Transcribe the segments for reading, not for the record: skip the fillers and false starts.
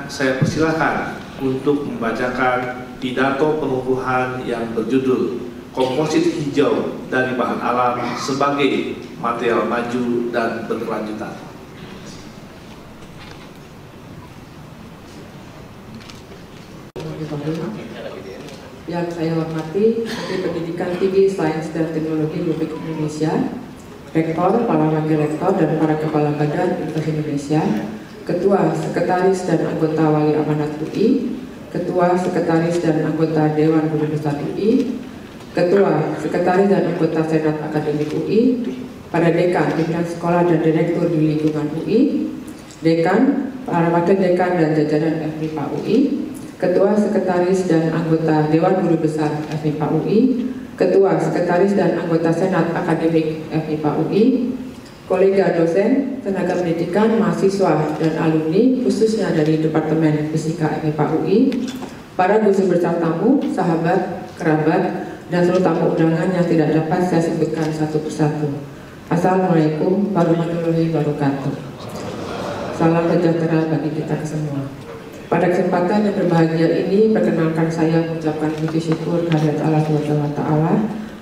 saya persilahkan untuk membacakan pidato pengukuhan yang berjudul Komposit Hijau dari Bahan Alam sebagai Material Maju dan Berkelanjutan. Yang saya hormati Menteri Pendidikan Tinggi, Sains dan Teknologi Republik Indonesia, Rektor, para wakil rektor, dan para kepala badan Universitas Indonesia, Ketua, Sekretaris, dan anggota Wali Amanat UI, Ketua, Sekretaris, dan anggota Dewan Guru Besar UI, Ketua, Sekretaris, dan anggota Senat Akademik UI, para dekan, pimpinan sekolah, dan direktur di lingkungan UI, dekan, para wakil dekan, dan jajaran FMIPA UI, Ketua, Sekretaris, dan anggota Dewan Guru Besar FMIPA UI, Ketua, Sekretaris, dan anggota Senat Akademik FMIPA UI, kolega dosen, tenaga pendidikan, mahasiswa, dan alumni, khususnya dari Departemen Fisika FMIPA UI, para guru besar tamu, sahabat, kerabat, dan seluruh tamu undangan yang tidak dapat saya sebutkan satu persatu. Assalamualaikum warahmatullahi wabarakatuh. Salam sejahtera bagi kita semua. Pada kesempatan yang berbahagia ini, perkenalkan saya mengucapkan puji syukur kehadirat Allah SWT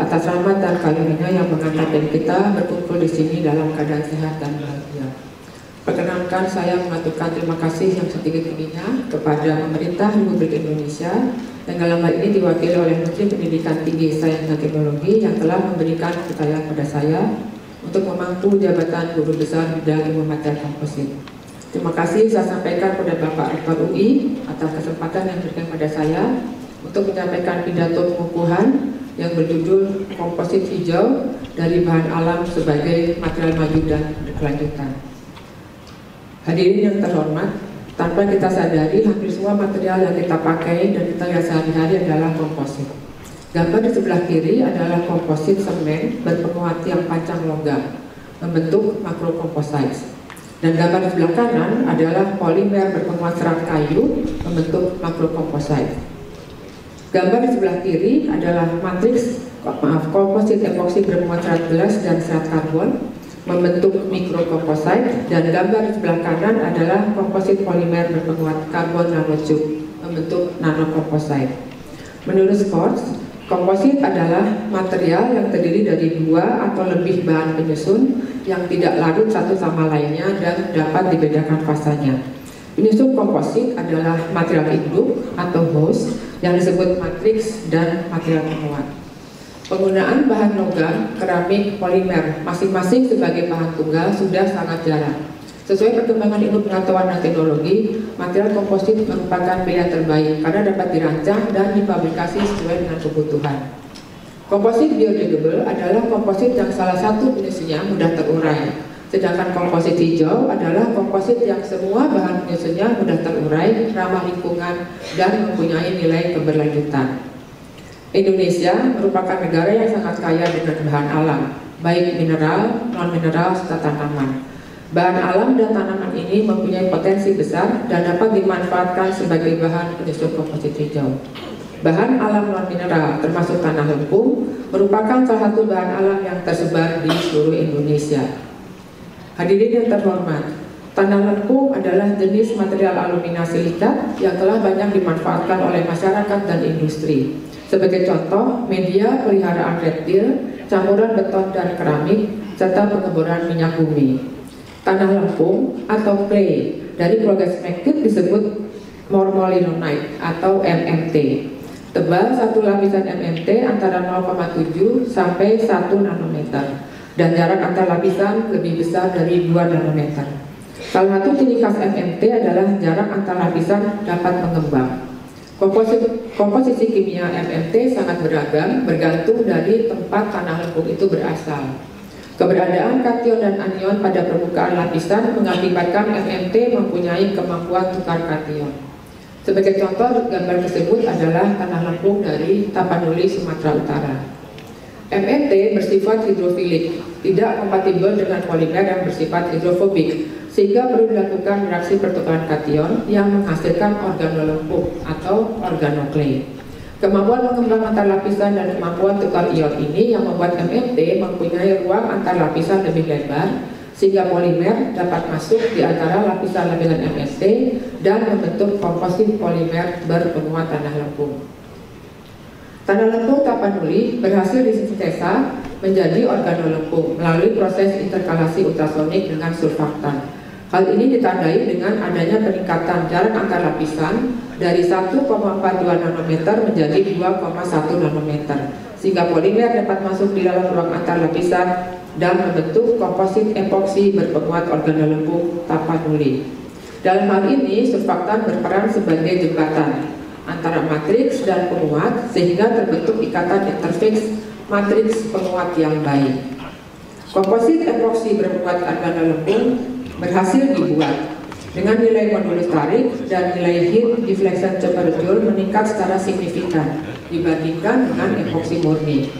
atas rahmat dan karunia yang mengantarkan kita berkumpul di sini dalam keadaan sehat dan bahagia. Perkenalkan saya mengaturkan terima kasih yang setinggi-tingginya kepada pemerintah Republik Indonesia yang dalam hal ini diwakili oleh Menteri Pendidikan Tinggi, Sains dan Teknologi yang telah memberikan kepercayaan pada saya untuk memangku jabatan Guru Besar Bidang Ilmu Material Komposit. Terima kasih saya sampaikan kepada Bapak Rektor UI atas kesempatan yang diberikan pada saya untuk menyampaikan pidato pengukuhan yang berjudul Komposit Hijau dari Bahan Alam sebagai Material Maju dan Berkelanjutan. Hadirin yang terhormat, tanpa kita sadari hampir semua material yang kita pakai dan kita lihat sehari-hari adalah komposit. Gambar di sebelah kiri adalah komposit semen berpenguat yang panjang logam membentuk makrokomposite. Dan gambar di sebelah kanan adalah polimer berpenguat serat kayu membentuk makrokomposite. Gambar di sebelah kiri adalah komposit epoksi berpenguat serat gelas dan serat karbon membentuk mikrokomposite, dan gambar di sebelah kanan adalah komposit polimer berpenguat karbon nanotube membentuk nanokomposite. Menurut Schwartz, komposit adalah material yang terdiri dari dua atau lebih bahan penyusun yang tidak larut satu sama lainnya dan dapat dibedakan fasanya. Penyusun komposit adalah material hidup atau host yang disebut matriks dan material penguat. Penggunaan bahan logam, keramik, polimer masing-masing sebagai bahan tunggal sudah sangat jarang. Sesuai perkembangan ilmu pengetahuan dan teknologi, material komposit merupakan pilihan terbaik karena dapat dirancang dan difabrikasi sesuai dengan kebutuhan. Komposit biodegradable adalah komposit yang salah satu penyusunnya mudah terurai, sedangkan komposit hijau adalah komposit yang semua bahan penyusunnya mudah terurai, ramah lingkungan, dan mempunyai nilai keberlanjutan. Indonesia merupakan negara yang sangat kaya dengan bahan alam, baik mineral, non-mineral, serta tanaman. Bahan alam dan tanaman ini mempunyai potensi besar dan dapat dimanfaatkan sebagai bahan penyusun komposit hijau. Bahan alam non-mineral termasuk tanah lempung merupakan salah satu bahan alam yang tersebar di seluruh Indonesia. Hadirin yang terhormat, tanah lempung adalah jenis material alumina silikat yang telah banyak dimanfaatkan oleh masyarakat dan industri. Sebagai contoh, media peliharaan reptil, campuran beton dan keramik, serta pengeboran minyak bumi. Tanah lempung atau clay dari keluarga smectite disebut mormolinonite atau MMT. Tebal satu lapisan MMT antara 0,7 sampai 1 nanometer dan jarak antar lapisan lebih besar dari 2 nanometer. Salah satu ciri khas MMT adalah jarak antar lapisan dapat mengembang. Komposisi kimia MMT sangat beragam bergantung dari tempat tanah lempung itu berasal. Keberadaan kation dan anion pada permukaan lapisan mengakibatkan MMT mempunyai kemampuan tukar kation. Sebagai contoh, gambar tersebut adalah tanah lempung dari Tapanuli, Sumatera Utara. MMT bersifat hidrofilik, tidak kompatibel dengan polimer yang bersifat hidrofobik, sehingga perlu dilakukan reaksi pertukaran kation yang menghasilkan organolempung atau organoclay. Kemampuan mengembang antar lapisan dan kemampuan tukar ion ini yang membuat MMT mempunyai ruang antar lapisan lebih lebar, sehingga polimer dapat masuk di antara lapisan lapisan MST dan membentuk komposit polimer berpenguat tanah lempung. Tanah lempung Tapanuli berhasil disintesa menjadi organolempung melalui proses interkalasi ultrasonik dengan surfaktan. Hal ini ditandai dengan adanya peningkatan jarak antar lapisan dari 1,42 nanometer menjadi 2,1 nanometer, sehingga polimer dapat masuk di dalam ruang antar lapisan dan membentuk komposit epoksi berpenguat organolempung Tapanuli. Dalam hal ini, surfaktan berperan sebagai jembatan antara matriks dan penguat sehingga terbentuk ikatan interface matriks penguat yang baik. Komposit epoksi berpenguat organolempung berhasil dibuat dengan nilai modulus tarik dan nilai heat deflection temperature meningkat secara signifikan dibandingkan dengan epoksi murni.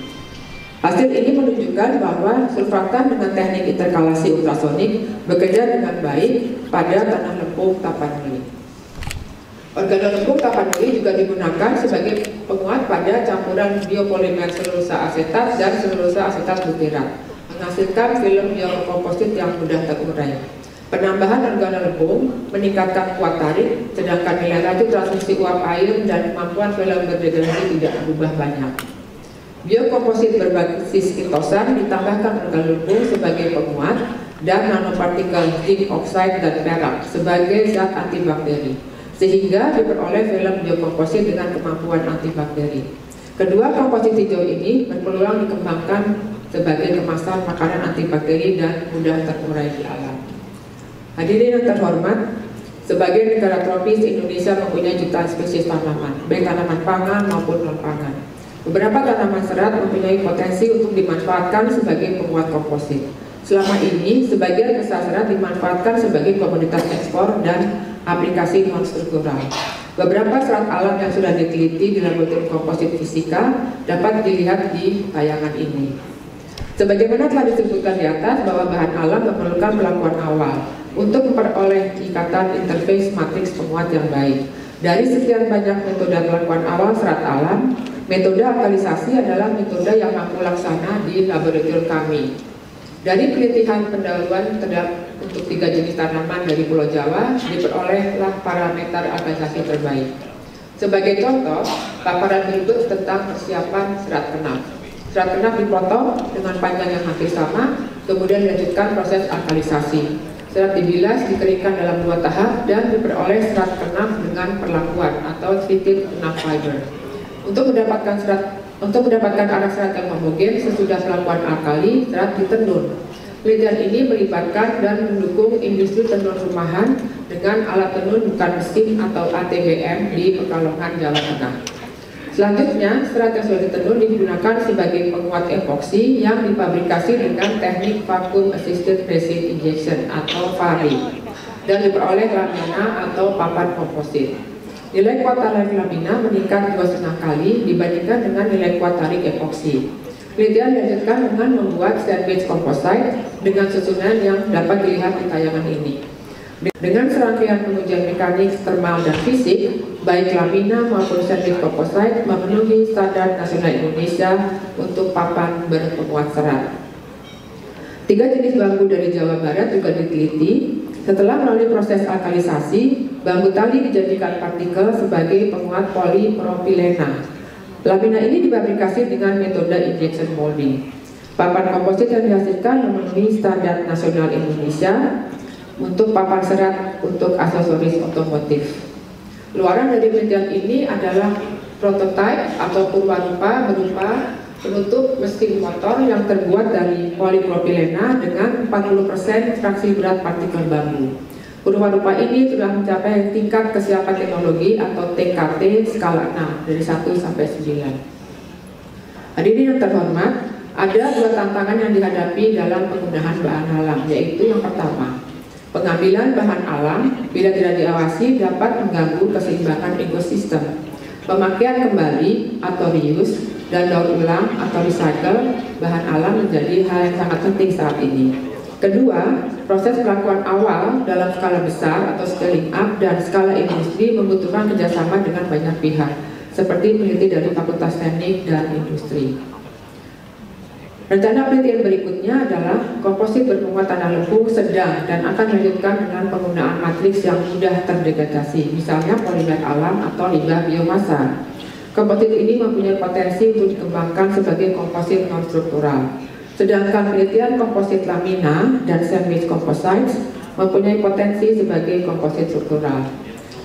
Hasil ini menunjukkan bahwa surfaktan dengan teknik interkalasi ultrasonik bekerja dengan baik pada tanah lempung Tapanuli. Organolempung Tapanuli juga digunakan sebagai penguat pada campuran biopolimer selulosa asetat dan selulosa asetat butyrat, menghasilkan film biokomposit yang mudah terurai. Penambahan organolempung meningkatkan kuat tarik, sedangkan nilai raju transmisi uap air dan kemampuan film berdegradasi tidak berubah banyak. Biokomposit berbasis kitosan ditambahkan organolempung sebagai penguat dan nanopartikel zinc oxide dan perak sebagai zat antibakteri, sehingga diperoleh film biokomposit dengan kemampuan antibakteri. Kedua komposit hijau ini berpeluang dikembangkan sebagai kemasan makanan antibakteri dan mudah terurai di alam. Hadirin yang terhormat, sebagai negara tropis, Indonesia mempunyai jutaan spesies tanaman, baik tanaman pangan maupun non-pangan. Beberapa tanaman serat mempunyai potensi untuk dimanfaatkan sebagai penguat komposit. Selama ini, sebagian besar serat dimanfaatkan sebagai komoditas ekspor dan aplikasi non-struktural. Beberapa serat alam yang sudah diteliti di laboratorium komposit fisika dapat dilihat di tayangan ini. Sebagaimana telah disebutkan di atas bahwa bahan alam memerlukan pelakuan awal untuk memperoleh ikatan interface matriks penguat yang baik. Dari sekian banyak metode pelakuan awal serat alam, metode alkalisasi adalah metode yang mampu laksana di laboratorium kami. Dari penelitian pendahuluan untuk 3 jenis tanaman dari Pulau Jawa, diperolehlah parameter alkalisasi terbaik. Sebagai contoh, paparan berikut tentang persiapan serat kenaf. Serat kenaf dipotong dengan panjang yang hampir sama, kemudian dilanjutkan proses alkalisasi. Serat dibilas, dikeringkan dalam 2 tahap, dan diperoleh serat kenaf dengan perlakuan atau treated kenaf fiber. Untuk mendapatkan arak serat yang homogen sesudah pelakuan alkali, serat ditenun. Penelitian ini melibatkan dan mendukung industri tenun rumahan dengan alat tenun bukan mesin atau ATBM di Pekalongan, Jawa Tengah. Selanjutnya, serat yang sudah ditenun digunakan sebagai penguat epoksi yang difabrikasi dengan teknik vacuum assisted resin injection atau VARI dan diperoleh lamina atau papan komposit. Nilai kuat tarik lamina meningkat 2,5 kali dibandingkan dengan nilai kuat tarik epoksi. Penelitian dilanjutkan dengan membuat sandwich composite dengan susunan yang dapat dilihat di tayangan ini. Dengan serangkaian pengujian mekanik, termal, dan fisik, baik lamina maupun sandwich composite memenuhi standar nasional Indonesia untuk papan berpenguat serat. 3 jenis bambu dari Jawa Barat juga diteliti. Setelah melalui proses alkalisasi, bambu tali dijadikan partikel sebagai penguat polipropilena. Lamina ini difabrikasi dengan metode injection molding. Papan komposit yang dihasilkan memenuhi standar nasional Indonesia untuk papan serat untuk aksesoris otomotif. Luaran dari penelitian ini adalah prototipe atau purwarupa berupa penutup mesin motor yang terbuat dari polipropilena dengan 40% fraksi berat partikel bambu. Purwarupa ini sudah mencapai tingkat kesiapan teknologi atau TKT skala 6 dari 1 sampai 9. Hadirin yang terhormat, ada 2 tantangan yang dihadapi dalam penggunaan bahan alam, yaitu yang pertama, pengambilan bahan alam bila tidak diawasi dapat mengganggu keseimbangan ekosistem. Pemakaian kembali atau reuse dan daur ulang atau recycle bahan alam menjadi hal yang sangat penting saat ini. Kedua, proses pelakuan awal dalam skala besar atau scaling up dan skala industri membutuhkan kerjasama dengan banyak pihak, seperti peneliti dari Fakultas Teknik dan Industri. Rencana penelitian berikutnya adalah komposit bermuatan tanah lempung sedang dan akan dilanjutkan dengan penggunaan matriks yang mudah terdegradasi, misalnya polimer alam atau limbah biomasa. Komposit ini mempunyai potensi untuk dikembangkan sebagai komposit non-struktural. Sedangkan penelitian komposit lamina dan sandwich composites mempunyai potensi sebagai komposit struktural.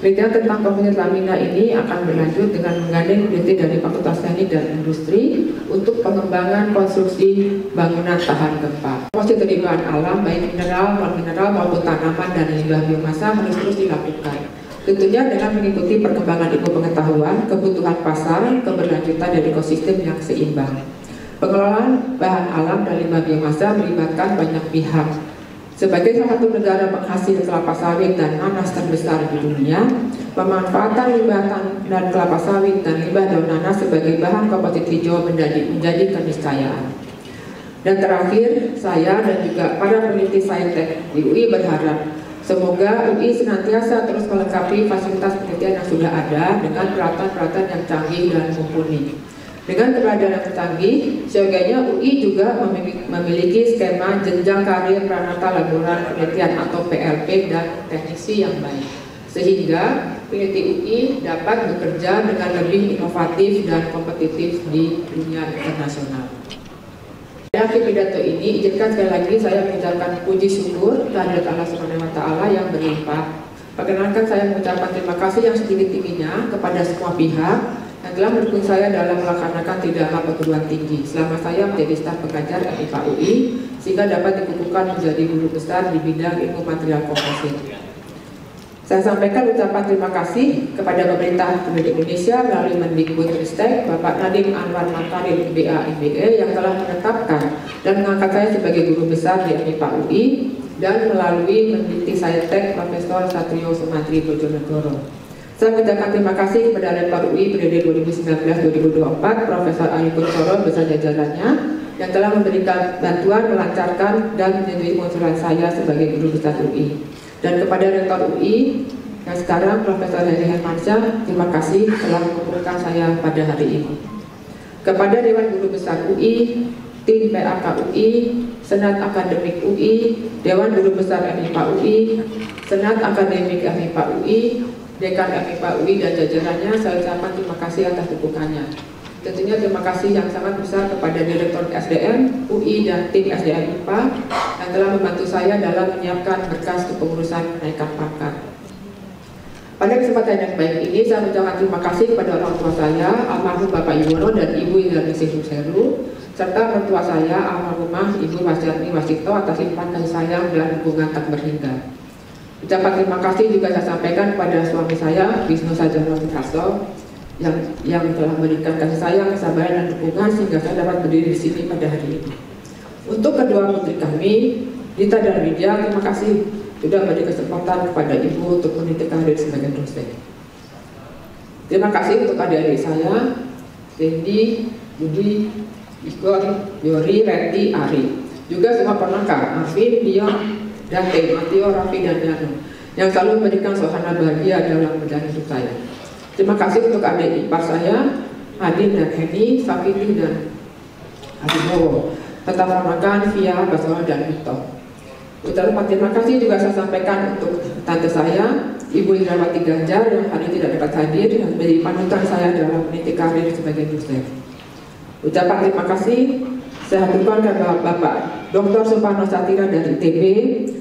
Penelitian tentang komposit lamina ini akan berlanjut dengan menggandeng peneliti dari Fakultas Teknik dan Industri untuk pengembangan konstruksi bangunan tahan gempa. Komposit dari bahan alam, baik mineral, non-mineral maupun tanaman dan limbah biomasa harus terus dilakukan. Tentunya dengan mengikuti perkembangan ilmu pengetahuan, kebutuhan pasar, keberlanjutan dari ekosistem yang seimbang. Pengelolaan bahan alam dan limbah biomasa melibatkan banyak pihak. Sebagai salah satu negara penghasil kelapa sawit dan nanas terbesar di dunia, pemanfaatan limbah dan kelapa sawit dan limbah daun nanas sebagai bahan komposit hijau menjadi keniscayaan. Dan terakhir, saya dan juga para peneliti saintek di UI berharap semoga UI senantiasa terus melengkapi fasilitas penelitian yang sudah ada dengan peralatan-peralatan yang canggih dan mumpuni. Dengan keberadaan yang canggih, seyogianya UI juga memiliki skema jenjang karir Pranata Laboratorium Penelitian atau PLP dan teknisi yang baik, sehingga peneliti UI dapat bekerja dengan lebih inovatif dan kompetitif di dunia internasional. Di akhir pidato ini, izinkan sekali lagi saya mengucapkan puji syukur kehadirat Allah Subhanahu wa Ta'ala yang berlimpah. Perkenankan saya mengucapkan terima kasih yang setinggi-tingginya kepada semua pihak yang telah mendukung saya dalam melaksanakan Tridharma perguruan tinggi selama saya menjadi staf pengajar MIPA UI, sehingga dapat dikukuhkan menjadi guru besar di bidang ilmu material komposit. Saya sampaikan ucapan terima kasih kepada pemerintah Republik Indonesia melalui Mendikbudristek Bapak Nadiem Anwar Makarim MBA MBA yang telah menetapkan dan mengangkat saya sebagai guru besar di MIPA UI, dan melalui Mendikti Saintek Profesor Satrio Sumantri Bojonegoro. Saya mengucapkan terima kasih kepada Rektor UI periode 2019-2024 Profesor Ari Kunchoro beserta jajarannya yang telah memberikan bantuan melancarkan dan menyetujui pengusulan saya sebagai guru besar UI. Dan kepada Rektor UI yang sekarang Profesor Heri Hermansyah, terima kasih telah mengumpulkan saya pada hari ini. Kepada Dewan Guru Besar UI, tim PAK UI, Senat Akademik UI, Dewan Guru Besar MIPA UI, Senat Akademik MIPA UI, Dekan MIPA UI dan jajarannya, saya ucapkan terima kasih atas dukungannya. Tentunya terima kasih yang sangat besar kepada Direktur SDM UI dan tim SDM IPA yang telah membantu saya dalam menyiapkan berkas kepengurusan kenaikan pangkat. Pada kesempatan yang baik ini, saya mengucapkan terima kasih kepada orang tua saya, almarhum Bapak Yuwono dan Ibu Indraningsih Seru, serta mertua saya, almarhumah Ibu Wasjatni Wasito atas limpahan kasih sayang dan dukungan tak berhingga. Ucapan terima kasih juga saya sampaikan kepada suami saya, Wisnu Sajono Wikaso, yang telah memberikan kasih sayang, kesabaran dan dukungan sehingga saya dapat berdiri di sini pada hari ini. Untuk kedua putri kami, Dita dan Widya, terima kasih sudah memberi kesempatan kepada Ibu untuk meniti karir sebagai dosen. Terima kasih untuk adik-adik saya, Dendi, Budi, Igor, Yori, Reti, Ari. Juga semua penangkar, Arvin, Dion, dan Matio, Raffi, dan Danu, yang selalu memberikan suasana bahagia dalam perjalanan hidup saya. Terima kasih untuk adik ipar saya, Adin dan Heni, Safiti dan Adibowo, serta ponakan Via, Basolo, dan Vito. Ucapan terima kasih juga saya sampaikan untuk tante saya, Ibu Indrawati Ganjar, yang hari ini tidak dapat hadir dan menjadi panutan saya dalam meniti karir sebagai dosen. Ucapan terima kasih saya haturkan kepada Bapak Dr. Suparno Satira dari ITB,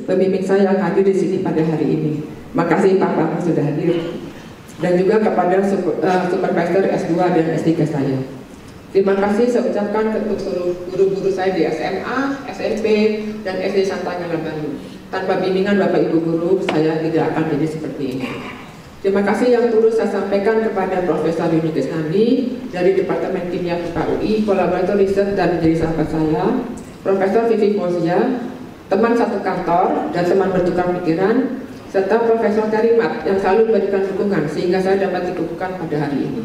pembimbing saya yang hadir di sini pada hari ini. Makasih Pak Bapak sudah hadir. Dan juga kepada supervisor S2 dan S3 saya. Terima kasih saya ucapkan untuk seluruh guru-guru saya di SMA, SMP, dan SD Santanya Bandung. Tanpa bimbingan Bapak Ibu guru, saya tidak akan jadi seperti ini. Terima kasih yang tulus saya sampaikan kepada Profesor Yuni Kesnandi dari Departemen Kimia FIPA UI, kolaborator riset dan menjadi sahabat saya, Profesor Vivi Fauzia, teman satu kantor dan teman bertukar pikiran, serta Profesor Karimat yang selalu memberikan dukungan sehingga saya dapat dikukuhkan pada hari ini.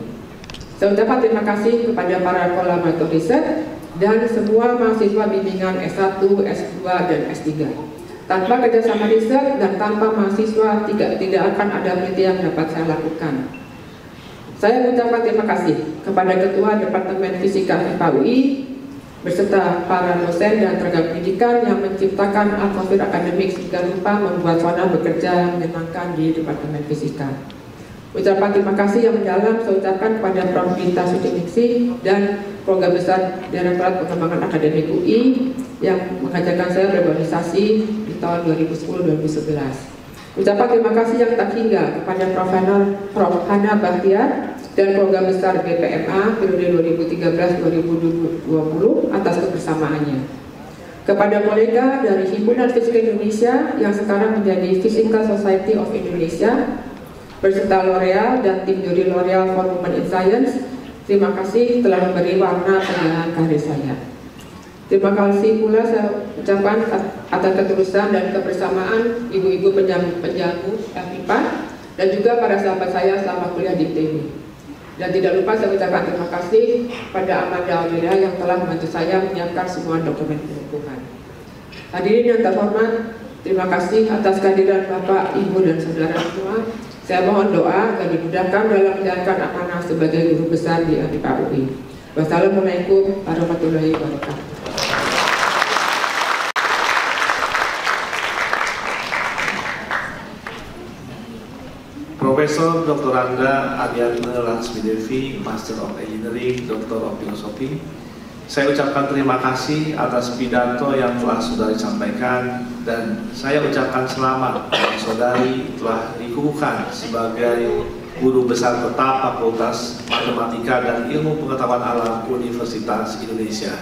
Saya ucapkan terima kasih kepada para kolaborator riset dan semua mahasiswa bimbingan S1, S2, dan S3. Tanpa kerjasama riset dan tanpa mahasiswa tidak akan ada penelitian yang dapat saya lakukan. Saya mengucapkan terima kasih kepada Ketua Departemen Fisika FIPA UI, beserta para dosen dan tenaga pendidikan yang menciptakan atmosfer akademik sehingga lupa membuat suasana bekerja menyenangkan di Departemen Fisika. Ucapan terima kasih yang mendalam saya ucapkan kepada Prof. Dita Suciningsih dan Keluarga Besar Direktorat Pengembangan Akademik UI yang mengajarkan saya berorganisasi di tahun 2010-2011. Ucapan terima kasih yang tak hingga kepada Prof. Hana Bahtiar dan Keluarga Besar BPMA periode 2013-2020 atas kebersamaannya. Kepada kolega dari Himpunan Fisika Indonesia yang sekarang menjadi Physical Society of Indonesia, beserta L'Oreal dan tim juri L'Oreal for Women in Science, terima kasih telah memberi warna perjalanan karir saya. Terima kasih pula saya ucapkan atas ketulusan dan kebersamaan ibu-ibu penjamu FIPA dan juga para sahabat saya selama kuliah di ITB. Dan tidak lupa saya ucapkan terima kasih pada Amanda Aulia yang telah membantu saya menyiapkan semua dokumen pengukuhan. Hadirin yang terhormat, terima kasih atas kehadiran Bapak, Ibu, dan saudara semua. Saya mohon doa agar dimudahkan dalam menjalankan amanah sebagai guru besar di FIPA UI. Wassalamualaikum warahmatullahi wabarakatuh. Profesor Dr. Rangga Ariadne Laksmidevi, Master of Engineering, Doctor of Philosophy. Saya ucapkan terima kasih atas pidato yang telah saudari sampaikan dan saya ucapkan selamat kepada saudari telah dikukuhkan sebagai guru besar tetap Fakultas Matematika dan Ilmu Pengetahuan Alam Universitas Indonesia.